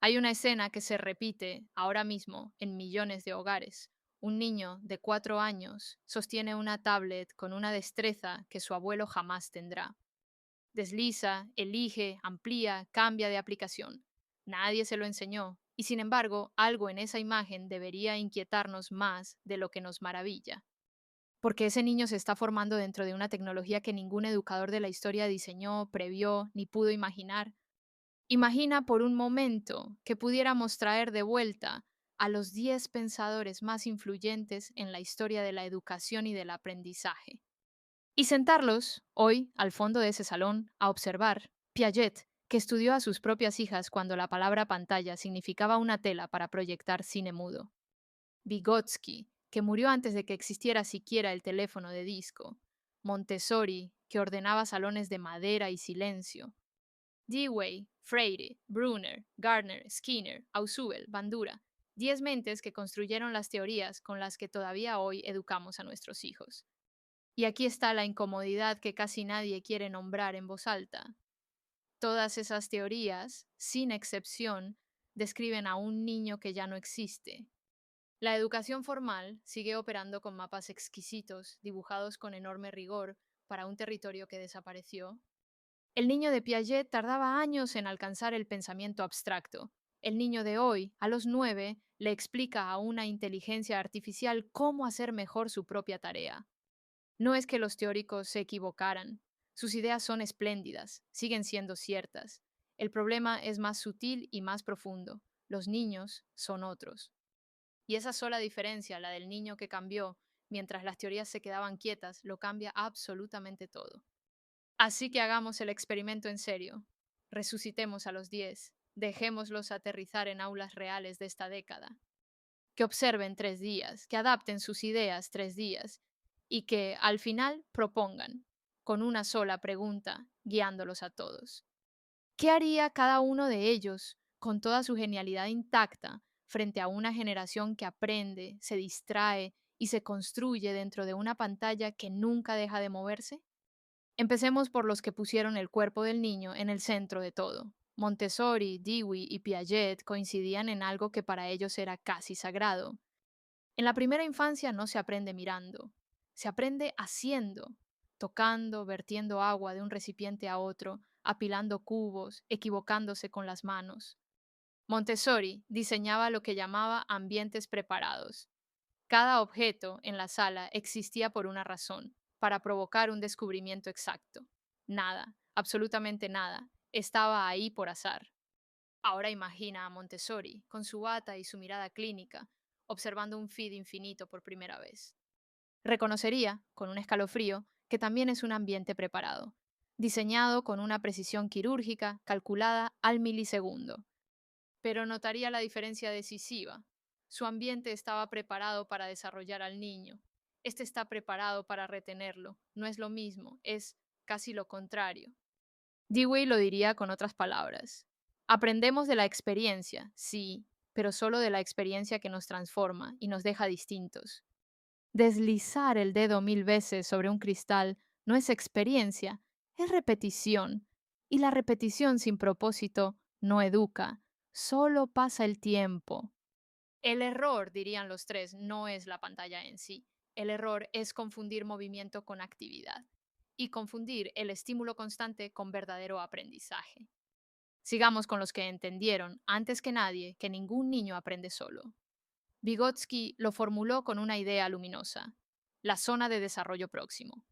Hay una escena que se repite ahora mismo en millones de hogares. Un niño de 4 años sostiene una tablet con una destreza que su abuelo jamás tendrá. Desliza, elige, amplía, cambia de aplicación. Nadie se lo enseñó, y sin embargo, algo en esa imagen debería inquietarnos más de lo que nos maravilla. Porque ese niño se está formando dentro de una tecnología que ningún educador de la historia diseñó, previó, ni pudo imaginar. Imagina por un momento que pudiéramos traer de vuelta a los 10 pensadores más influyentes en la historia de la educación y del aprendizaje y sentarlos, hoy, al fondo de ese salón, a observar Piaget, que estudió a sus propias hijas cuando la palabra pantalla significaba una tela para proyectar cine mudo. Vygotsky, que murió antes de que existiera siquiera el teléfono de disco. Montessori, que ordenaba salones de madera y silencio. Dewey, Freire, Brunner, Gardner, Skinner, Ausubel, Bandura. 10 mentes que construyeron las teorías con las que todavía hoy educamos a nuestros hijos. Y aquí está la incomodidad que casi nadie quiere nombrar en voz alta. Todas esas teorías, sin excepción, describen a un niño que ya no existe. La educación formal sigue operando con mapas exquisitos, dibujados con enorme rigor, para un territorio que desapareció. El niño de Piaget tardaba años en alcanzar el pensamiento abstracto. El niño de hoy, a los 9, le explica a una inteligencia artificial cómo hacer mejor su propia tarea. No es que los teóricos se equivocaran. Sus ideas son espléndidas, siguen siendo ciertas. El problema es más sutil y más profundo. Los niños son otros. Y esa sola diferencia, la del niño que cambió, mientras las teorías se quedaban quietas, lo cambia absolutamente todo. Así que hagamos el experimento en serio. Resucitemos a los 10. Dejémoslos aterrizar en aulas reales de esta década. Que observen 3 días, que adapten sus ideas 3 días y que al final propongan, con una sola pregunta, guiándolos a todos. ¿Qué haría cada uno de ellos con toda su genialidad intacta frente a una generación que aprende, se distrae y se construye dentro de una pantalla que nunca deja de moverse? Empecemos por los que pusieron el cuerpo del niño en el centro de todo. Montessori, Dewey y Piaget coincidían en algo que para ellos era casi sagrado. En la primera infancia no se aprende mirando, se aprende haciendo, tocando, vertiendo agua de un recipiente a otro, apilando cubos, equivocándose con las manos. Montessori diseñaba lo que llamaba ambientes preparados. Cada objeto en la sala existía por una razón, para provocar un descubrimiento exacto. Nada, absolutamente nada, estaba ahí por azar. Ahora imagina a Montessori, con su bata y su mirada clínica, observando un feed infinito por primera vez. Reconocería, con un escalofrío, que también es un ambiente preparado, diseñado con una precisión quirúrgica calculada al milisegundo. Pero notaría la diferencia decisiva. Su ambiente estaba preparado para desarrollar al niño. Este está preparado para retenerlo. No es lo mismo, es casi lo contrario. Dewey lo diría con otras palabras. Aprendemos de la experiencia, sí, pero solo de la experiencia que nos transforma y nos deja distintos. Deslizar el dedo 1000 veces sobre un cristal no es experiencia, es repetición. Y la repetición sin propósito no educa, solo pasa el tiempo. El error, dirían los tres, no es la pantalla en sí. El error es confundir movimiento con actividad y confundir el estímulo constante con verdadero aprendizaje. Sigamos con los que entendieron, antes que nadie, que ningún niño aprende solo. Vygotsky lo formuló con una idea luminosa: la zona de desarrollo próximo.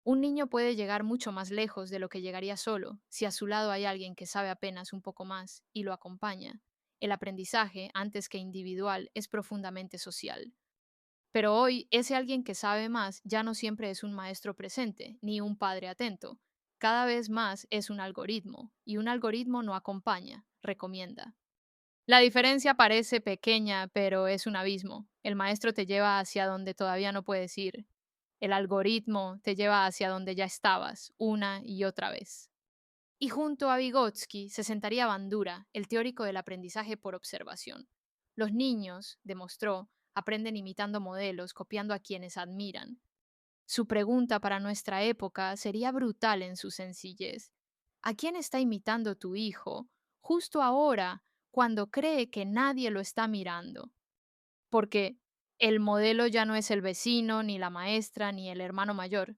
Un niño puede llegar mucho más lejos de lo que llegaría solo si a su lado hay alguien que sabe apenas un poco más y lo acompaña. El aprendizaje, antes que individual, es profundamente social. Pero hoy ese alguien que sabe más ya no siempre es un maestro presente, ni un padre atento. Cada vez más es un algoritmo, y un algoritmo no acompaña, recomienda. La diferencia parece pequeña, pero es un abismo. El maestro te lleva hacia donde todavía no puedes ir. El algoritmo te lleva hacia donde ya estabas, una y otra vez. Y junto a Vygotsky se sentaría Bandura, el teórico del aprendizaje por observación. Los niños, demostró, aprenden imitando modelos, copiando a quienes admiran. Su pregunta para nuestra época sería brutal en su sencillez. ¿A quién está imitando tu hijo justo ahora, cuando cree que nadie lo está mirando, porque el modelo ya no es el vecino, ni la maestra, ni el hermano mayor.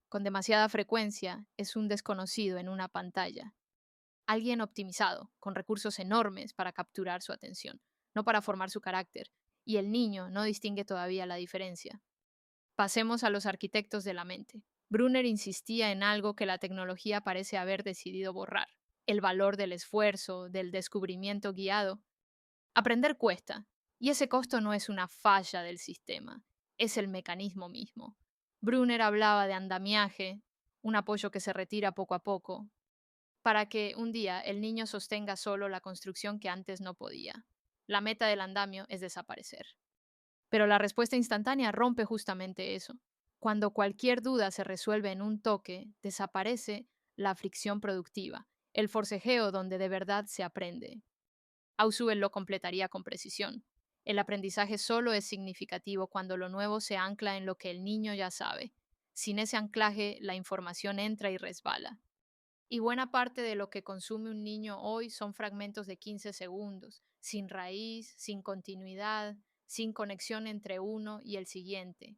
Con demasiada frecuencia es un desconocido en una pantalla, alguien optimizado, con recursos enormes para capturar su atención, no para formar su carácter, y el niño no distingue todavía la diferencia. Pasemos a los arquitectos de la mente. Brunner insistía en algo que la tecnología parece haber decidido borrar: el valor del esfuerzo, del descubrimiento guiado. Aprender cuesta, y ese costo no es una falla del sistema, es el mecanismo mismo. Brunner hablaba de andamiaje, un apoyo que se retira poco a poco, para que un día el niño sostenga solo la construcción que antes no podía. La meta del andamio es desaparecer. Pero la respuesta instantánea rompe justamente eso. Cuando cualquier duda se resuelve en un toque, desaparece la fricción productiva, el forcejeo donde de verdad se aprende. Ausubel lo completaría con precisión. El aprendizaje solo es significativo cuando lo nuevo se ancla en lo que el niño ya sabe. Sin ese anclaje, la información entra y resbala. Y buena parte de lo que consume un niño hoy son fragmentos de 15 segundos, sin raíz, sin continuidad, sin conexión entre uno y el siguiente.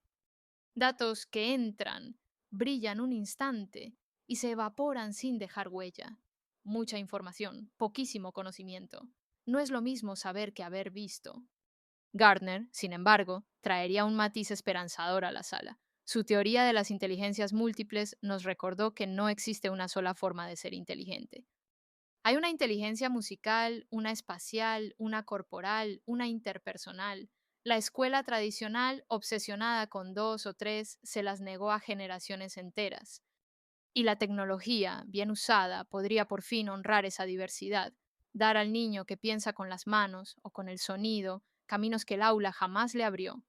Datos que entran, brillan un instante y se evaporan sin dejar huella. Mucha información, poquísimo conocimiento. No es lo mismo saber que haber visto. Gardner, sin embargo, traería un matiz esperanzador a la sala. Su teoría de las inteligencias múltiples nos recordó que no existe una sola forma de ser inteligente. Hay una inteligencia musical, una espacial, una corporal, una interpersonal. La escuela tradicional, obsesionada con dos o tres, se las negó a generaciones enteras. Y la tecnología, bien usada, podría por fin honrar esa diversidad, dar al niño que piensa con las manos o con el sonido caminos que el aula jamás le abrió.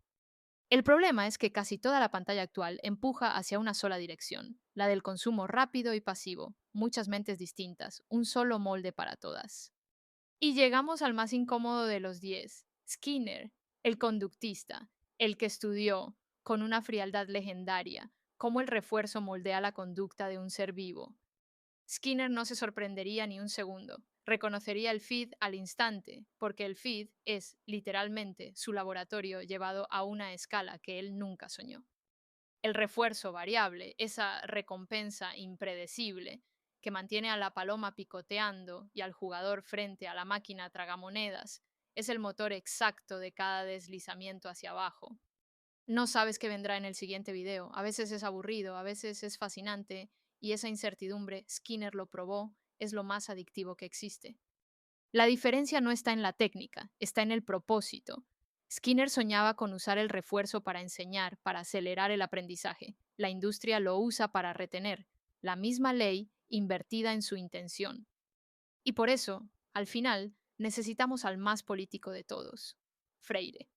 El problema es que casi toda la pantalla actual empuja hacia una sola dirección, la del consumo rápido y pasivo, muchas mentes distintas, un solo molde para todas. Y llegamos al más incómodo de los 10, Skinner, el conductista, el que estudió, con una frialdad legendaria, cómo el refuerzo moldea la conducta de un ser vivo. Skinner no se sorprendería ni un segundo. Reconocería el feed al instante, porque el feed es, literalmente, su laboratorio llevado a una escala que él nunca soñó. El refuerzo variable, esa recompensa impredecible, que mantiene a la paloma picoteando y al jugador frente a la máquina tragamonedas, es el motor exacto de cada deslizamiento hacia abajo. No sabes qué vendrá en el siguiente video. A veces es aburrido, a veces es fascinante, y esa incertidumbre, Skinner lo probó, es lo más adictivo que existe. La diferencia no está en la técnica, está en el propósito. Skinner soñaba con usar el refuerzo para enseñar, para acelerar el aprendizaje. La industria lo usa para retener. La misma ley invertida en su intención. Y por eso, al final, necesitamos al más político de todos, Freire.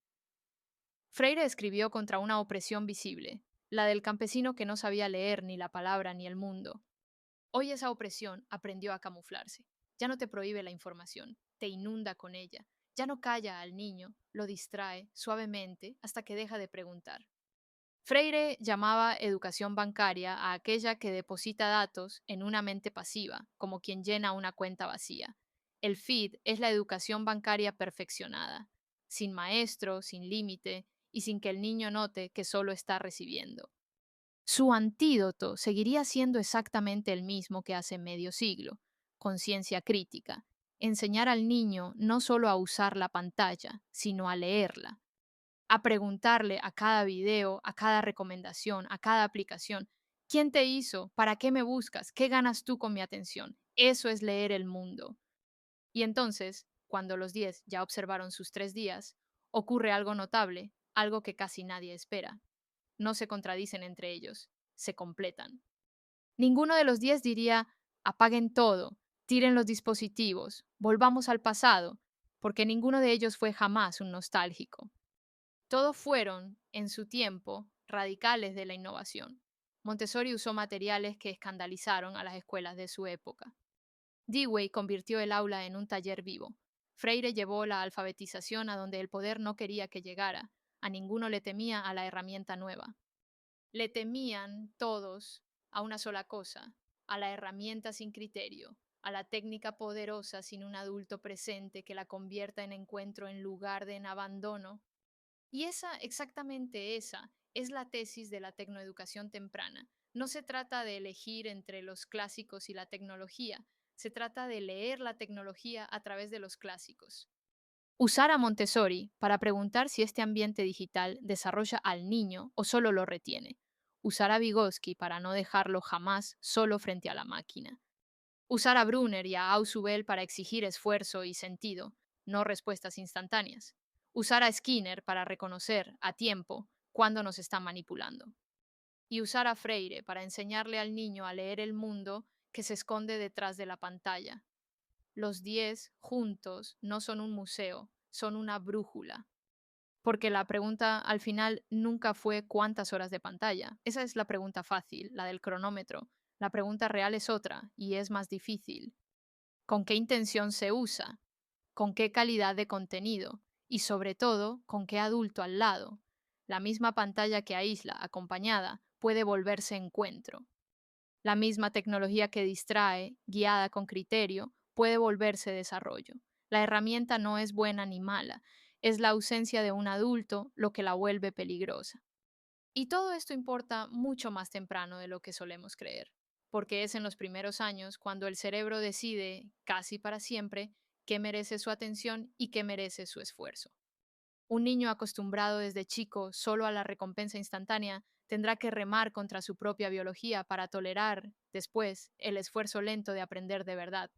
Freire escribió contra una opresión visible, la del campesino que no sabía leer ni la palabra ni el mundo. Hoy esa opresión aprendió a camuflarse. Ya no te prohíbe la información, te inunda con ella. Ya no calla al niño, lo distrae suavemente hasta que deja de preguntar. Freire llamaba educación bancaria a aquella que deposita datos en una mente pasiva, como quien llena una cuenta vacía. El feed es la educación bancaria perfeccionada, sin maestro, sin límite y sin que el niño note que solo está recibiendo. Su antídoto seguiría siendo exactamente el mismo que hace medio siglo: conciencia crítica. Enseñar al niño no solo a usar la pantalla, sino a leerla, a preguntarle a cada video, a cada recomendación, a cada aplicación: ¿quién te hizo? ¿Para qué me buscas? ¿Qué ganas tú con mi atención? Eso es leer el mundo. Y entonces, cuando los 10 ya observaron sus 3 días, ocurre algo notable, algo que casi nadie espera. No se contradicen entre ellos, se completan. Ninguno de los 10 diría: apaguen todo, tiren los dispositivos, volvamos al pasado, porque ninguno de ellos fue jamás un nostálgico. Todos fueron, en su tiempo, radicales de la innovación. Montessori usó materiales que escandalizaron a las escuelas de su época. Dewey convirtió el aula en un taller vivo. Freire llevó la alfabetización a donde el poder no quería que llegara. A ninguno le temía a la herramienta nueva. Le temían todos a una sola cosa: a la herramienta sin criterio, a la técnica poderosa sin un adulto presente que la convierta en encuentro en lugar de en abandono. Y exactamente esa, es la tesis de la tecnoeducación temprana. No se trata de elegir entre los clásicos y la tecnología, se trata de leer la tecnología a través de los clásicos. Usar a Montessori para preguntar si este ambiente digital desarrolla al niño o solo lo retiene. Usar a Vygotsky para no dejarlo jamás solo frente a la máquina. Usar a Brunner y a Ausubel para exigir esfuerzo y sentido, no respuestas instantáneas. Usar a Skinner para reconocer a tiempo cuando nos está manipulando. Y usar a Freire para enseñarle al niño a leer el mundo que se esconde detrás de la pantalla. Los 10 juntos no son un museo, son una brújula. Porque la pregunta al final nunca fue cuántas horas de pantalla. Esa es la pregunta fácil, la del cronómetro. La pregunta real es otra y es más difícil. ¿Con qué intención se usa? ¿Con qué calidad de contenido? Y sobre todo, ¿con qué adulto al lado? La misma pantalla que aísla, acompañada, puede volverse encuentro. La misma tecnología que distrae, guiada con criterio, puede volverse desarrollo. La herramienta no es buena ni mala, es la ausencia de un adulto lo que la vuelve peligrosa. Y todo esto importa mucho más temprano de lo que solemos creer, porque es en los primeros años cuando el cerebro decide, casi para siempre, qué merece su atención y qué merece su esfuerzo. Un niño acostumbrado desde chico solo a la recompensa instantánea tendrá que remar contra su propia biología para tolerar, después, el esfuerzo lento de aprender de verdad.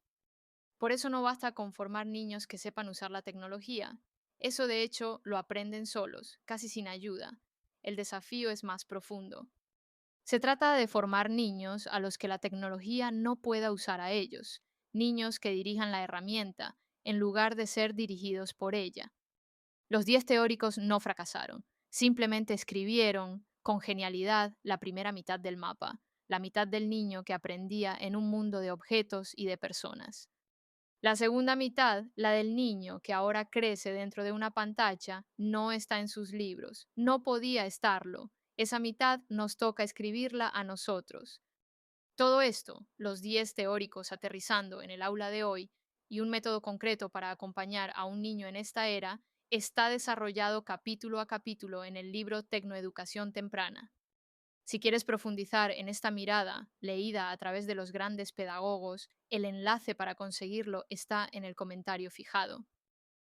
Por eso no basta con formar niños que sepan usar la tecnología. Eso de hecho lo aprenden solos, casi sin ayuda. El desafío es más profundo. Se trata de formar niños a los que la tecnología no pueda usar a ellos, niños que dirijan la herramienta, en lugar de ser dirigidos por ella. Los 10 teóricos no fracasaron, simplemente escribieron con genialidad la primera mitad del mapa, la mitad del niño que aprendía en un mundo de objetos y de personas. La segunda mitad, la del niño que ahora crece dentro de una pantalla, no está en sus libros, no podía estarlo. Esa mitad nos toca escribirla a nosotros. Todo esto, los 10 teóricos aterrizando en el aula de hoy y un método concreto para acompañar a un niño en esta era, está desarrollado capítulo a capítulo en el libro Tecnoeducación Temprana. Si quieres profundizar en esta mirada, leída a través de los grandes pedagogos, el enlace para conseguirlo está en el comentario fijado.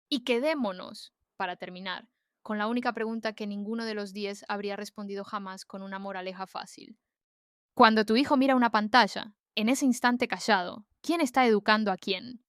Y quedémonos, para terminar, con la única pregunta que ninguno de los 10 habría respondido jamás con una moraleja fácil. Cuando tu hijo mira una pantalla, en ese instante callado, ¿quién está educando a quién?